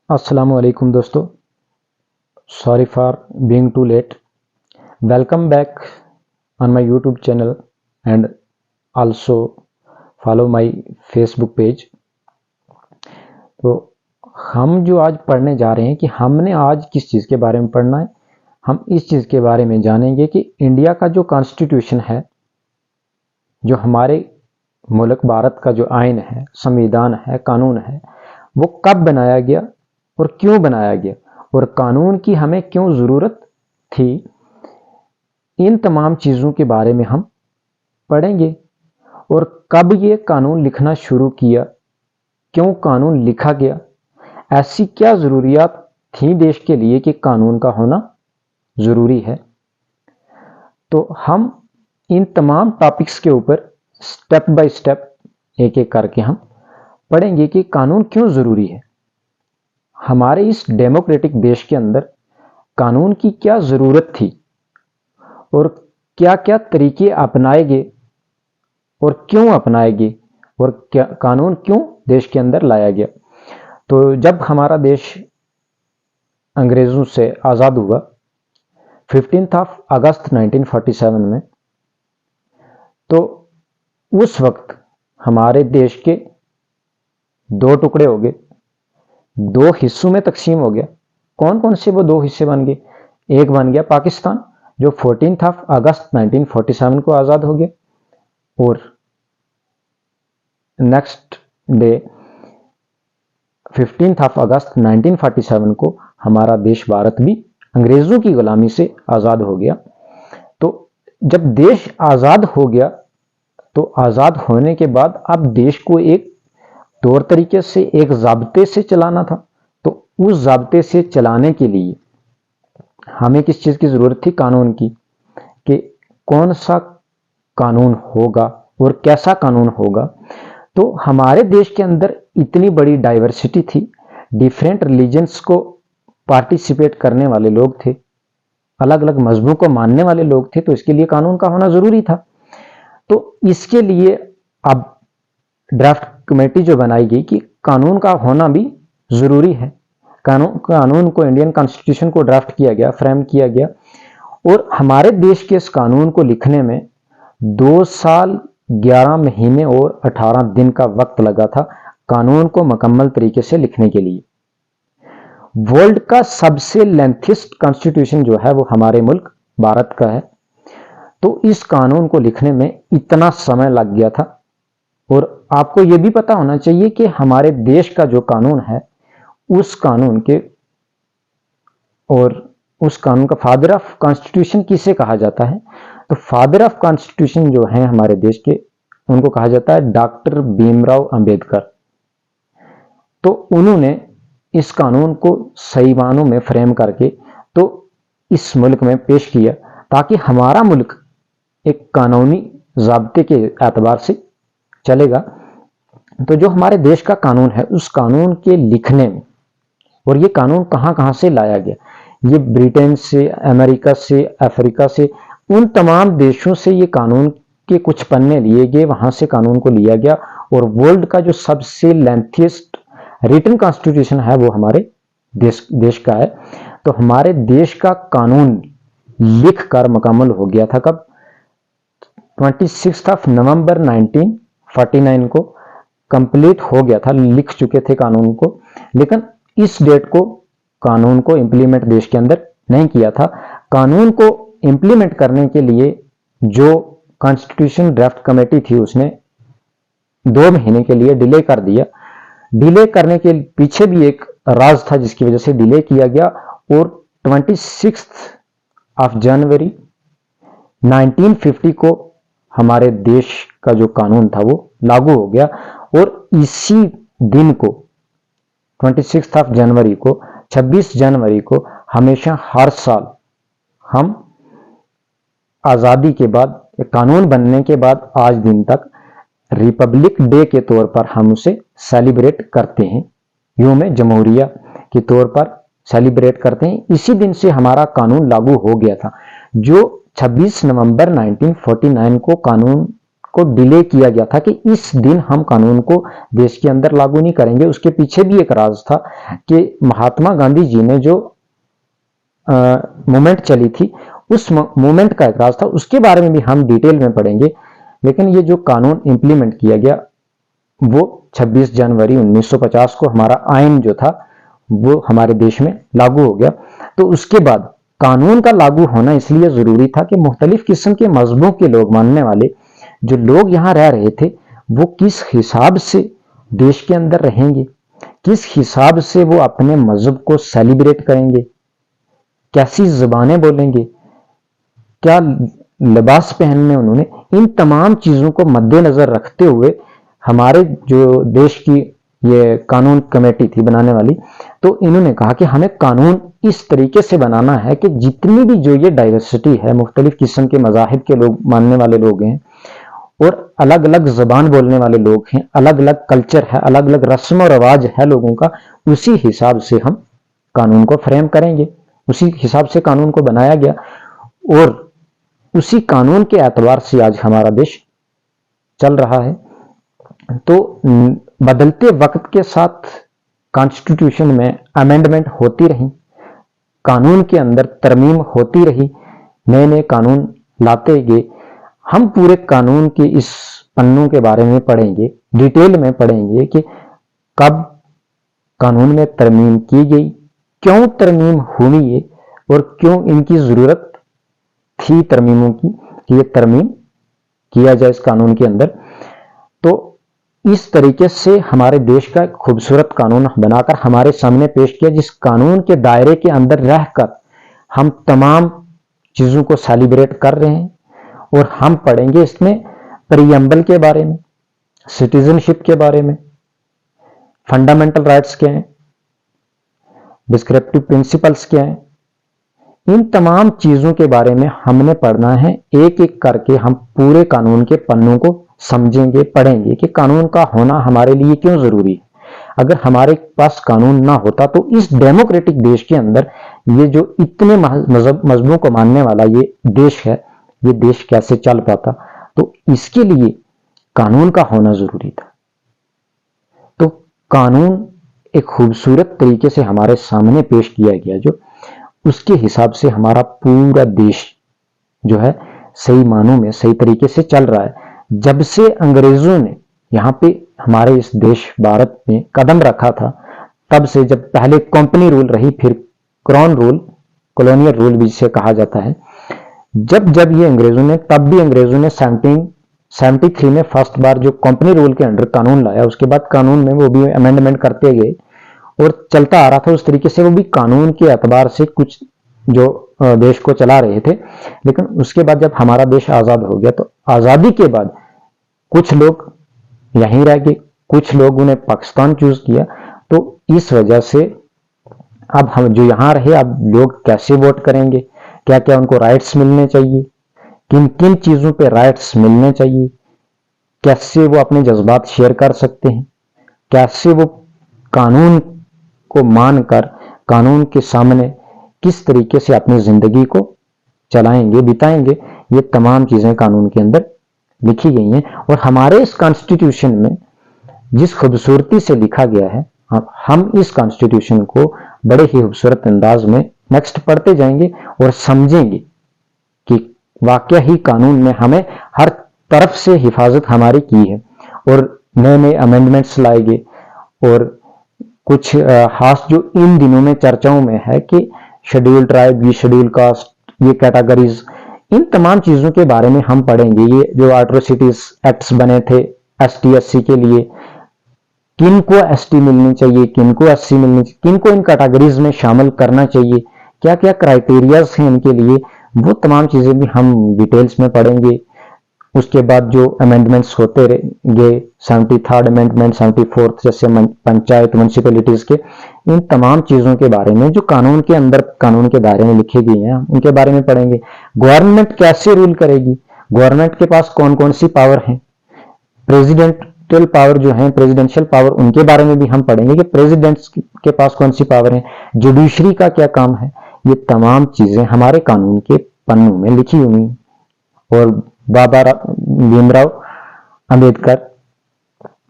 Assalamualaikum दोस्तों, sorry for being too late. Welcome back on my YouTube channel and also follow my Facebook page. तो हम जो आज पढ़ने जा रहे हैं कि हमने आज किस चीज़ के बारे में पढ़ना है, हम इस चीज़ के बारे में जानेंगे कि इंडिया का जो कॉन्स्टिट्यूशन है, जो हमारे मुल्क भारत का जो आइन है, संविधान है, कानून है, वो कब बनाया गया और क्यों बनाया गया और कानून की हमें क्यों ज़रूरत थी। इन तमाम चीज़ों के बारे में हम पढ़ेंगे और कब ये कानून लिखना शुरू किया, क्यों कानून लिखा गया, ऐसी क्या ज़रूरियात थी देश के लिए कि कानून का होना ज़रूरी है। तो हम इन तमाम टॉपिक्स के ऊपर स्टेप बाय स्टेप एक एक करके हम पढ़ेंगे कि कानून क्यों ज़रूरी है। हमारे इस डेमोक्रेटिक देश के अंदर कानून की क्या ज़रूरत थी और क्या क्या तरीके अपनाए गए और क्यों अपनाए गए और क्या कानून क्यों देश के अंदर लाया गया। तो जब हमारा देश अंग्रेज़ों से आज़ाद हुआ 15 अगस्त 1947 में, तो उस वक्त हमारे देश के दो टुकड़े हो गए, दो हिस्सों में तकसीम हो गया। कौन कौन से वो दो हिस्से बन गए? एक बन गया पाकिस्तान, जो 14 अगस्त 1947 को आज़ाद हो गया, और नेक्स्ट डे 15 अगस्त 1947 को हमारा देश भारत भी अंग्रेज़ों की गुलामी से आज़ाद हो गया। तो जब देश आज़ाद हो गया, तो आज़ाद होने के बाद अब देश को एक तौर तरीके से, एक ज़ाब्ते से चलाना था। तो उस ज़ाब्ते से चलाने के लिए हमें किस चीज़ की ज़रूरत थी? कानून की, कि कौन सा कानून होगा और कैसा कानून होगा। तो हमारे देश के अंदर इतनी बड़ी डाइवर्सिटी थी, डिफरेंट रिलीजन्स को पार्टिसिपेट करने वाले लोग थे, अलग अलग मजहबों को मानने वाले लोग थे, तो इसके लिए कानून का होना ज़रूरी था। तो इसके लिए अब ड्राफ्ट कमेटी जो बनाई गई कि कानून का होना भी ज़रूरी है। कानून को, इंडियन कॉन्स्टिट्यूशन को ड्राफ्ट किया गया, फ्रेम किया गया, और हमारे देश के इस कानून को लिखने में 2 साल 11 महीने और 18 दिन का वक्त लगा था कानून को मुकम्मल तरीके से लिखने के लिए। वर्ल्ड का सबसे लेंथेस्ट कॉन्स्टिट्यूशन जो है वो हमारे मुल्क भारत का है। तो इस कानून को लिखने में इतना समय लग गया था। और आपको ये भी पता होना चाहिए कि हमारे देश का जो कानून है, उस कानून के और उस कानून का फादर ऑफ कॉन्स्टिट्यूशन किसे कहा जाता है? तो फादर ऑफ कॉन्स्टिट्यूशन जो है हमारे देश के, उनको कहा जाता है डॉक्टर भीमराव अंबेडकर। तो उन्होंने इस कानून को सही मानों में फ्रेम करके तो इस मुल्क में पेश किया, ताकि हमारा मुल्क एक कानूनी ज़ाब्ते के एतबार से चलेगा। तो जो हमारे देश का कानून है, उस कानून के लिखने में, और ये कानून कहाँ कहाँ से लाया गया, ये ब्रिटेन से, अमेरिका से, अफ्रीका से, उन तमाम देशों से ये कानून के कुछ पन्ने लिए गए, वहाँ से कानून को लिया गया। और वर्ल्ड का जो सबसे लेंथीस्ट रिटन कॉन्स्टिट्यूशन है वो हमारे देश का है। तो हमारे देश का कानून लिख कर मुकम्मल हो गया था कब? 26 नवंबर 1949 को कंप्लीट हो गया था, लिख चुके थे कानून को। लेकिन इस डेट को कानून को इंप्लीमेंट देश के अंदर नहीं किया था। कानून को इंप्लीमेंट करने के लिए जो कॉन्स्टिट्यूशन ड्राफ्ट कमेटी थी, उसने 2 महीने के लिए डिले कर दिया। डिले करने के पीछे भी एक राज था जिसकी वजह से डिले किया गया, और 26 जनवरी 1950 को हमारे देश का जो कानून था वो लागू हो गया। और इसी दिन को 26 जनवरी को, 26 जनवरी को हमेशा हर साल हम आज़ादी के बाद, कानून बनने के बाद आज दिन तक रिपब्लिक डे के तौर पर हम उसे सेलिब्रेट करते हैं, यौम जमहूरिया के तौर पर सेलिब्रेट करते हैं। इसी दिन से हमारा कानून लागू हो गया था। जो 26 नवंबर 1949 को कानून को डिले किया गया था कि इस दिन हम कानून को देश के अंदर लागू नहीं करेंगे। उसके पीछे भी एक राज था कि महात्मा गांधी जी ने जो मूवमेंट चली थी, उस मूवमेंट का एक राज था, उसके बारे में भी हम डिटेल में पढ़ेंगे। लेकिन ये जो कानून इंप्लीमेंट किया गया वो 26 जनवरी 1950 को हमारा आइन जो था वो हमारे देश में लागू हो गया। तो उसके बाद कानून का लागू होना इसलिए जरूरी था कि मुख्तलिफ किस्म के मजहबों के लोग मानने वाले जो लोग यहाँ रह रहे थे वो किस हिसाब से देश के अंदर रहेंगे, किस हिसाब से वो अपने मजहब को सेलिब्रेट करेंगे, कैसी जुबानें बोलेंगे, क्या लिबास पहनने उन्होंने, इन तमाम चीजों को मद्देनजर रखते हुए हमारे जो देश की ये कानून कमेटी थी बनाने वाली, तो इन्होंने कहा कि हमें कानून इस तरीके से बनाना है कि जितनी भी जो ये डाइवर्सिटी है, मुख्तलिफ किस्म के मजाहिब के लोग मानने वाले लोग हैं और अलग अलग जबान बोलने वाले लोग हैं, अलग अलग कल्चर है, अलग अलग रस्म और रवाज है लोगों का, उसी हिसाब से हम कानून को फ्रेम करेंगे। उसी हिसाब से कानून को बनाया गया और उसी कानून के एतबार से आज हमारा देश चल रहा है। तो बदलते वक्त के साथ कॉन्स्टिट्यूशन में अमेंडमेंट होती रही, कानून के अंदर तरमीम होती रही, नए नए कानून लाते गए। हम पूरे कानून के इस पन्नों के बारे में पढ़ेंगे, डिटेल में पढ़ेंगे कि कब कानून में तरमीम की गई, क्यों तरमीम हुई है और क्यों इनकी जरूरत थी तरमीमों की कि ये तरमीम किया जाए इस कानून के अंदर। तो इस तरीके से हमारे देश का एक खूबसूरत कानून बनाकर हमारे सामने पेश किया, जिस कानून के दायरे के अंदर रहकर हम तमाम चीजों को सेलिब्रेट कर रहे हैं। और हम पढ़ेंगे इसमें प्रीएम्बल के बारे में, सिटीजनशिप के बारे में, फंडामेंटल राइट्स क्या हैं, डिस्क्रिप्टिव प्रिंसिपल्स क्या हैं, इन तमाम चीजों के बारे में हमने पढ़ना है। एक एक करके हम पूरे कानून के पन्नों को समझेंगे, पढ़ेंगे कि कानून का होना हमारे लिए क्यों जरूरी है। अगर हमारे पास कानून ना होता तो इस डेमोक्रेटिक देश के अंदर ये जो इतने मजहबों को मानने वाला ये देश है, ये देश कैसे चल पाता। तो इसके लिए कानून का होना जरूरी था। तो कानून एक खूबसूरत तरीके से हमारे सामने पेश किया गया, जो उसके हिसाब से हमारा पूरा देश जो है सही मानों में सही तरीके से चल रहा है। जब से अंग्रेजों ने यहाँ पे हमारे इस देश भारत में कदम रखा था, तब से, जब पहले कंपनी रूल रही, फिर क्राउन रूल, कॉलोनियल रूल भी जिसे कहा जाता है, जब जब ये अंग्रेजों ने, तब भी अंग्रेजों ने 1773 में फर्स्ट बार जो कंपनी रूल के अंडर कानून लाया, उसके बाद कानून में वो भी अमेंडमेंट करते गए और चलता आ रहा था उस तरीके से। वो भी कानून के एतबार से कुछ जो देश को चला रहे थे। लेकिन उसके बाद जब हमारा देश आजाद हो गया, तो आजादी के बाद कुछ लोग यहीं रह गए, कुछ लोगों ने पाकिस्तान चूज किया। तो इस वजह से अब हम जो यहाँ रहे, अब लोग कैसे वोट करेंगे, क्या क्या उनको राइट्स मिलने चाहिए, किन किन चीजों पे राइट्स मिलने चाहिए, कैसे वो अपने जज्बात शेयर कर सकते हैं, कैसे वो कानून को मानकर कानून के सामने किस तरीके से अपनी जिंदगी को चलाएंगे, बिताएंगे, ये तमाम चीजें कानून के अंदर लिखी गई हैं। और हमारे इस कॉन्स्टिट्यूशन में जिस खूबसूरती से लिखा गया है, हम इस कॉन्स्टिट्यूशन को बड़े ही खूबसूरत अंदाज में नेक्स्ट पढ़ते जाएंगे और समझेंगे कि वाकया ही कानून ने हमें हर तरफ से हिफाजत हमारी की है। और नए नए अमेंडमेंट्स लाए गए और कुछ खास जो इन दिनों में चर्चाओं में है कि शेड्यूल ट्राइब, ये शेड्यूल कास्ट, ये कैटेगरीज, इन तमाम चीजों के बारे में हम पढ़ेंगे। ये जो एट्रोसिटीज एक्ट्स बने थे एसटी एससी के लिए, किनको एसटी मिलनी चाहिए, किनको एससी मिलनी चाहिए, किनको इन कैटेगरीज में शामिल करना चाहिए, क्या क्या क्राइटेरियाज हैं इनके लिए, वो तमाम चीजें भी हम डिटेल्स में पढ़ेंगे। उसके बाद जो अमेंडमेंट्स होते गए, 73rd अमेंडमेंट, 74th, जैसे पंचायत म्यूनिसिपैलिटीज के, इन तमाम चीजों के बारे में जो कानून के अंदर, कानून के दायरे में लिखी गई हैं, उनके बारे में पढ़ेंगे। गवर्नमेंट कैसे रूल करेगी, गवर्नमेंट के पास कौन कौन सी पावर है, प्रेसिडेंशियल पावर जो है, प्रेसिडेंशियल पावर, उनके बारे में भी हम पढ़ेंगे कि प्रेसिडेंट के पास कौन सी पावर है, जुडिशरी का क्या काम है। ये तमाम चीजें हमारे कानून के पन्नों में लिखी हुई हैं। और बाबा भीमराव अंबेडकर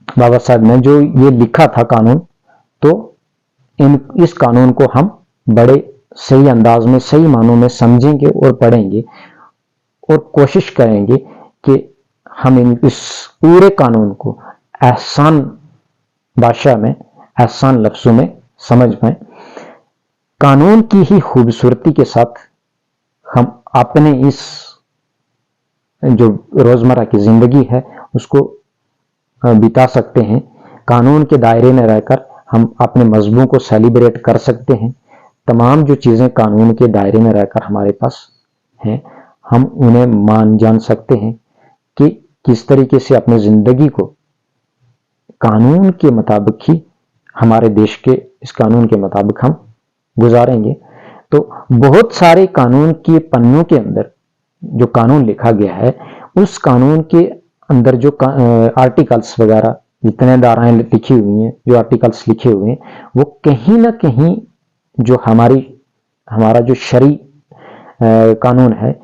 बाबा साहब ने जो ये लिखा था कानून, तो इस कानून को हम बड़े सही अंदाज में, सही मानों में समझेंगे और पढ़ेंगे और कोशिश करेंगे कि हम इस पूरे कानून को आसान भाषा में, आसान लफ्जों में समझ पाए। कानून की ही खूबसूरती के साथ हम अपने इस जो रोजमर्रा की जिंदगी है उसको बिता सकते हैं। कानून के दायरे में रहकर हम अपने मजहबों को सेलिब्रेट कर सकते हैं। तमाम जो चीजें कानून के दायरे में रहकर हमारे पास हैं, हम उन्हें मान जान सकते हैं कि किस तरीके से अपनी जिंदगी को कानून के मुताबिक ही, हमारे देश के इस कानून के मुताबिक हम गुजारेंगे। तो बहुत सारे कानून के पन्नों के अंदर जो कानून लिखा गया है, उस कानून के अंदर जो आर्टिकल्स वगैरह जितने धाराएं लिखी हुई हैं, जो आर्टिकल्स लिखे हुए हैं, वो कहीं ना कहीं जो हमारा जो शरई कानून है,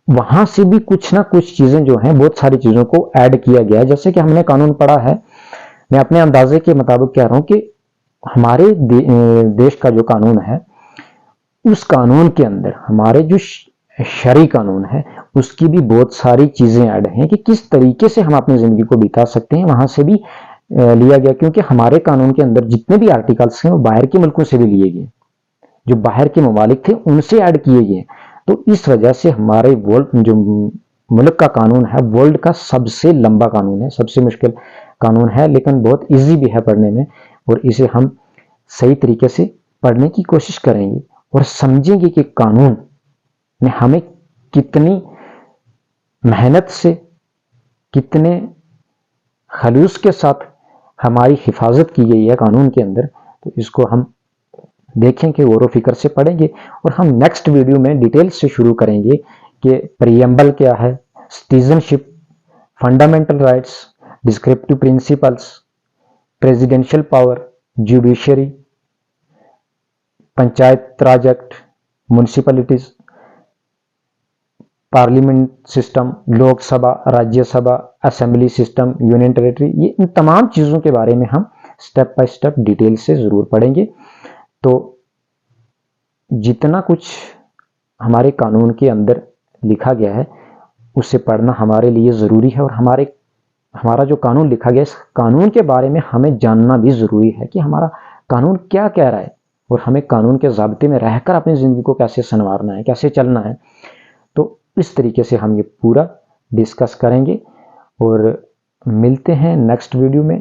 वहां से भी कुछ ना कुछ चीजें जो हैं, बहुत सारी चीजों को ऐड किया गया है। जैसे कि हमने कानून पढ़ा है, मैं अपने अंदाजे के मुताबिक कह रहा हूं कि हमारे देश का जो कानून है, उस कानून के अंदर हमारे जो शरई कानून है उसकी भी बहुत सारी चीजें ऐड हैं कि किस तरीके से हम अपनी जिंदगी को बिता सकते हैं, वहां से भी लिया गया। क्योंकि हमारे कानून के अंदर जितने भी आर्टिकल्स हैं वो बाहर के मुल्कों से भी लिए गए, जो बाहर के ममालिक थे उनसे ऐड किए गए। तो इस वजह से हमारे वर्ल्ड जो मुल्क का कानून है, वर्ल्ड का सबसे लंबा कानून है, सबसे मुश्किल कानून है, लेकिन बहुत इजी भी है पढ़ने में। और इसे हम सही तरीके से पढ़ने की कोशिश करेंगे और समझेंगे कि कानून ने हमें कितनी मेहनत से, कितने खलूस के साथ हमारी हिफाजत की गई है कानून के अंदर। तो इसको हम देखेंगे, गौर फिक्र से पढ़ेंगे और हम नेक्स्ट वीडियो में डिटेल से शुरू करेंगे कि प्रीएम्बल क्या है, citizenship, fundamental rights, descriptive principles, presidential power, judiciary, panchayat raj act, municipalities, parliament system, Lok Sabha, Rajya Sabha, assembly system, union territory, ये इन तमाम चीज़ों के बारे में हम स्टेप बाय स्टेप डिटेल से ज़रूर पढ़ेंगे। तो जितना कुछ हमारे कानून के अंदर लिखा गया है उसे पढ़ना हमारे लिए ज़रूरी है और हमारा जो कानून लिखा गया है, इस कानून के बारे में हमें जानना भी ज़रूरी है कि हमारा कानून क्या कह रहा है और हमें कानून के ज़ाब्ते में रहकर अपनी ज़िंदगी को कैसे संवारना है, कैसे चलना है। तो इस तरीके से हम ये पूरा डिस्कस करेंगे और मिलते हैं नेक्स्ट वीडियो में।